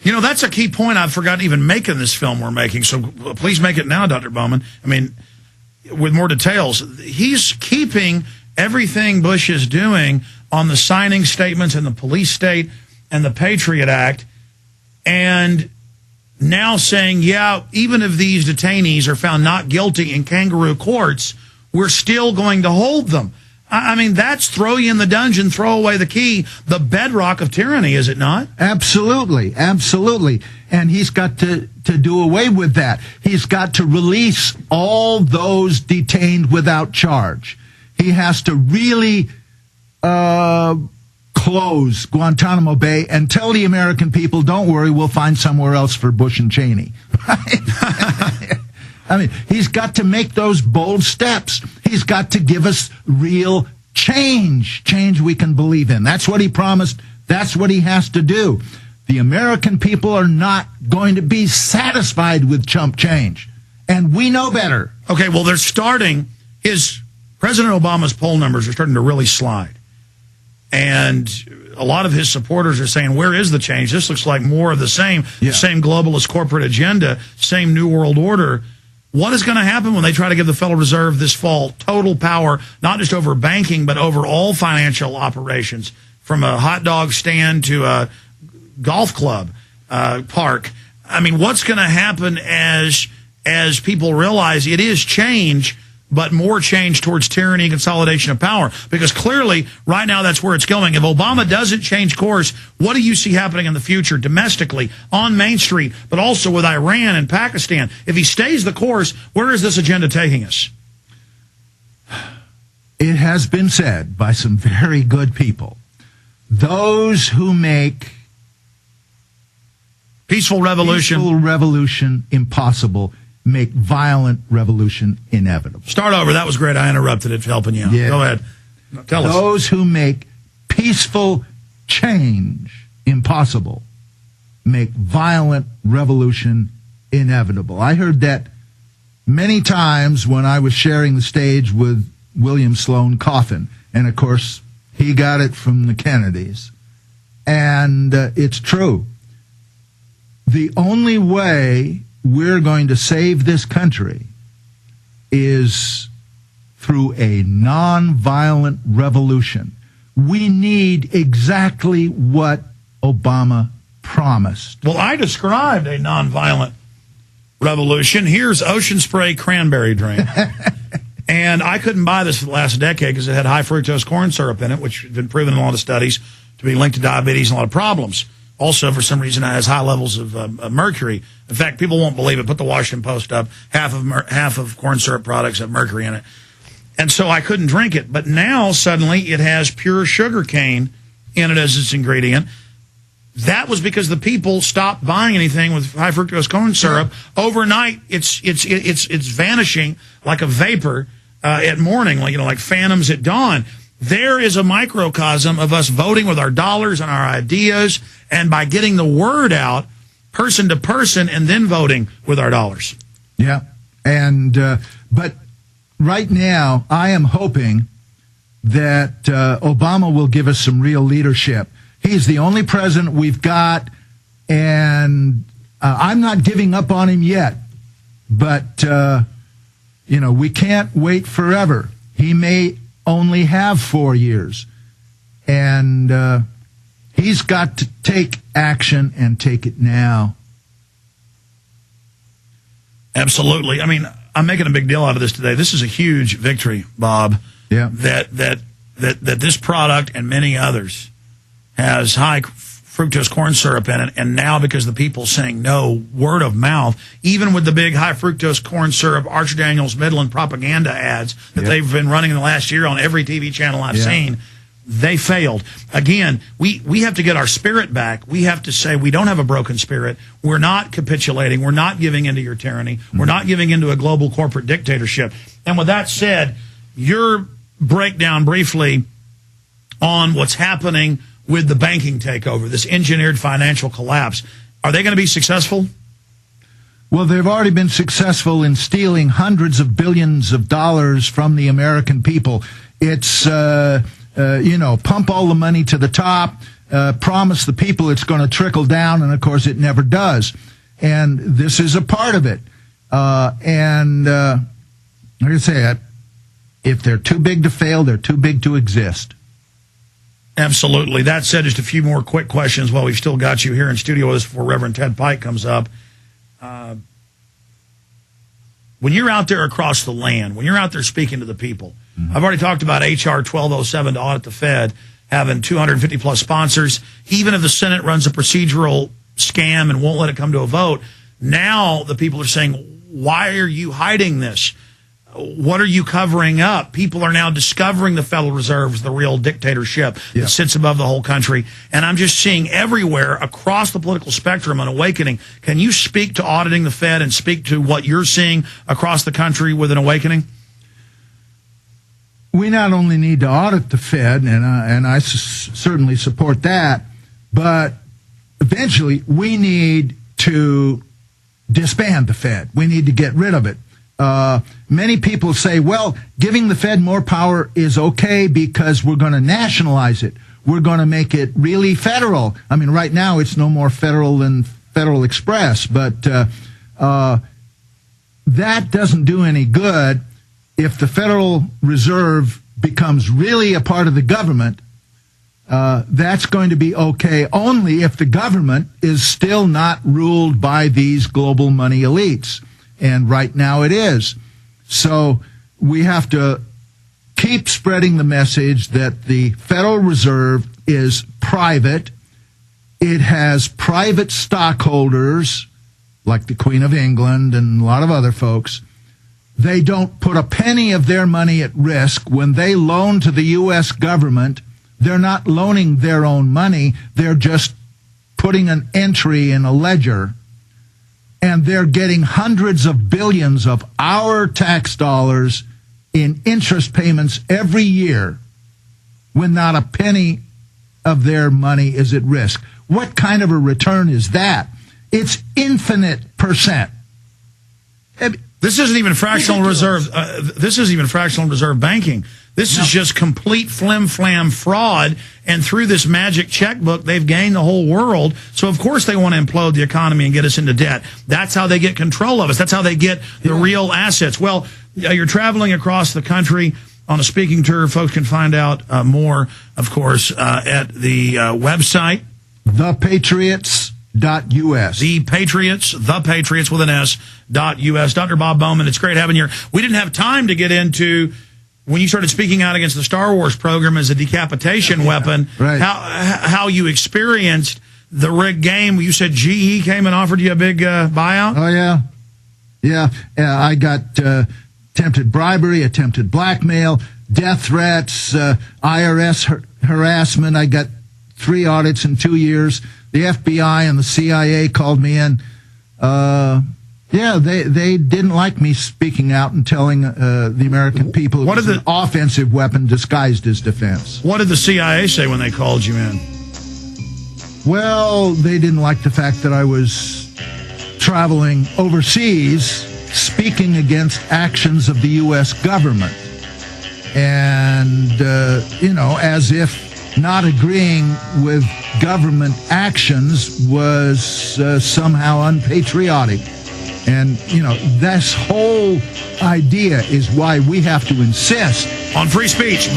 You know, that's a key point I forgot to even make in this film we're making, so please make it now, Dr. Bowman. I mean, with more details. He's keeping everything Bush is doing on the signing statements and the police state and the Patriot Act, and now saying, yeah, even if these detainees are found not guilty in kangaroo courts, we're still going to hold them. I mean, that's throw you in the dungeon, throw away the key, the bedrock of tyranny, is it not? Absolutely, absolutely. And he's got to do away with that. He's got to release all those detained without charge. He has to really close Guantanamo Bay and tell the American people, don't worry, we'll find somewhere else for Bush and Cheney. I mean, he's got to make those bold steps. He's got to give us real change we can believe in. That's what he promised. That's what he has to do. The American people are not going to be satisfied with chump change, and we know better. Okay, well, they're starting, President Obama's poll numbers are starting to really slide. And a lot of his supporters are saying, where is the change? This looks like more of the same, same globalist corporate agenda, same New World Order. What is going to happen when they try to give the Federal Reserve this fall total power, not just over banking, but over all financial operations, from a hot dog stand to a golf club park? I mean, what's going to happen as people realize it is change, but more change towards tyranny and consolidation of power? Because clearly, right now, that's where it's going. If Obama doesn't change course, what do you see happening in the future domestically, on Main Street, but also with Iran and Pakistan? If he stays the course, where is this agenda taking us? It has been said by some very good people, those who make peaceful revolution impossible make violent revolution inevitable. Start over. That was great. I interrupted it, helping you out. Yeah. Go ahead. Tell us. Those who make peaceful change impossible make violent revolution inevitable. I heard that many times when I was sharing the stage with William Sloane Coffin. And, of course, he got it from the Kennedys. And it's true. The only way we're going to save this country is through a nonviolent revolution. We need exactly what Obama promised. Well, I described a nonviolent revolution. Here's Ocean Spray cranberry drink. And I couldn't buy this for the last decade because it had high fructose corn syrup in it, which has been proven in a lot of studies to be linked to diabetes and a lot of problems. Also, for some reason, it has high levels of mercury. In fact, people won't believe it. Put the Washington Post up. Half of corn syrup products have mercury in it. And so I couldn't drink it. But now, suddenly, it has pure sugar cane in it as its ingredient. That was because the people stopped buying anything with high fructose corn syrup. Overnight, it's vanishing like a vapor at morning, like phantoms at dawn. There is a microcosm of us voting with our dollars and our ideas, and by getting the word out, person to person, and then voting with our dollars. Yeah, and but right now, I am hoping that Obama will give us some real leadership. He's the only president we've got, and I'm not giving up on him yet. But, we can't wait forever. He may only have 4 years. And he's got to take action and take it now. Absolutely. I mean, I'm making a big deal out of this today. This is a huge victory, Bob. Yeah. That this product and many others has high fructose corn syrup in it, and now because the people saying no, word of mouth, even with the big high fructose corn syrup Archer Daniels Midland propaganda ads that they've been running in the last year on every TV channel I've seen, they failed. Again, we have to get our spirit back. We have to say we don't have a broken spirit. We're not capitulating. We're not giving into your tyranny. We're not giving into a global corporate dictatorship. And with that said, your breakdown briefly on what's happening with the banking takeover, this engineered financial collapse. Are they going to be successful? Well, they've already been successful in stealing hundreds of billions of dollars from the American people. It's, pump all the money to the top, promise the people it's going to trickle down, and of course it never does. And this is a part of it. Like I say, if they're too big to fail, they're too big to exist. Absolutely. That said, just a few more quick questions while we've still got you here in studio with us before Reverend Ted Pike comes up. When you're out there across the land, when you're out there speaking to the people, I've already talked about H.R. 1207 to audit the Fed, having 250-plus sponsors. Even if the Senate runs a procedural scam and won't let it come to a vote, now the people are saying, why are you hiding this? What are you covering up? People are now discovering the Federal Reserve is the real dictatorship that sits above the whole country. And I'm just seeing everywhere across the political spectrum an awakening. Can you speak to auditing the Fed and speak to what you're seeing across the country with an awakening? We not only need to audit the Fed, and I certainly support that, but eventually we need to disband the Fed. We need to get rid of it. Many people say, well, giving the Fed more power is okay because we're going to nationalize it. We're going to make it really federal. I mean, right now it's no more federal than Federal Express, but that doesn't do any good. If the Federal Reserve becomes really a part of the government, that's going to be okay only if the government is still not ruled by these global money elites. And right now it is. So we have to keep spreading the message that the Federal Reserve is private. It has private stockholders, like the Queen of England and a lot of other folks. They don't put a penny of their money at risk. When they loan to the U.S. government, they're not loaning their own money. They're just putting an entry in a ledger. And they're getting hundreds of billions of our tax dollars in interest payments every year when not a penny of their money is at risk. What kind of a return is that? It's infinite percent. This isn't even fractional reserve. This isn't even fractional reserve banking. This is just complete flim-flam fraud, and through this magic checkbook, they've gained the whole world. So, of course, they want to implode the economy and get us into debt. That's how they get control of us. That's how they get the real assets. Well, you're traveling across the country on a speaking tour. Folks can find out more, of course, at the website. ThePatriots.us. The Patriots with an S.us. Dr. Bob Bowman, it's great having you here. We didn't have time to get into when you started speaking out against the Star Wars program as a decapitation weapon, right. How you experienced the rigged game. You said GE came and offered you a big buyout? Oh, yeah. Yeah, I got attempted bribery, attempted blackmail, death threats, IRS harassment. I got 3 audits in 2 years. The FBI and the CIA called me in. They didn't like me speaking out and telling the American people it was an offensive weapon disguised as defense. What did the CIA say when they called you in? Well, they didn't like the fact that I was traveling overseas, speaking against actions of the U.S. government. And, as if not agreeing with government actions was somehow unpatriotic. And, this whole idea is why we have to insist on free speech.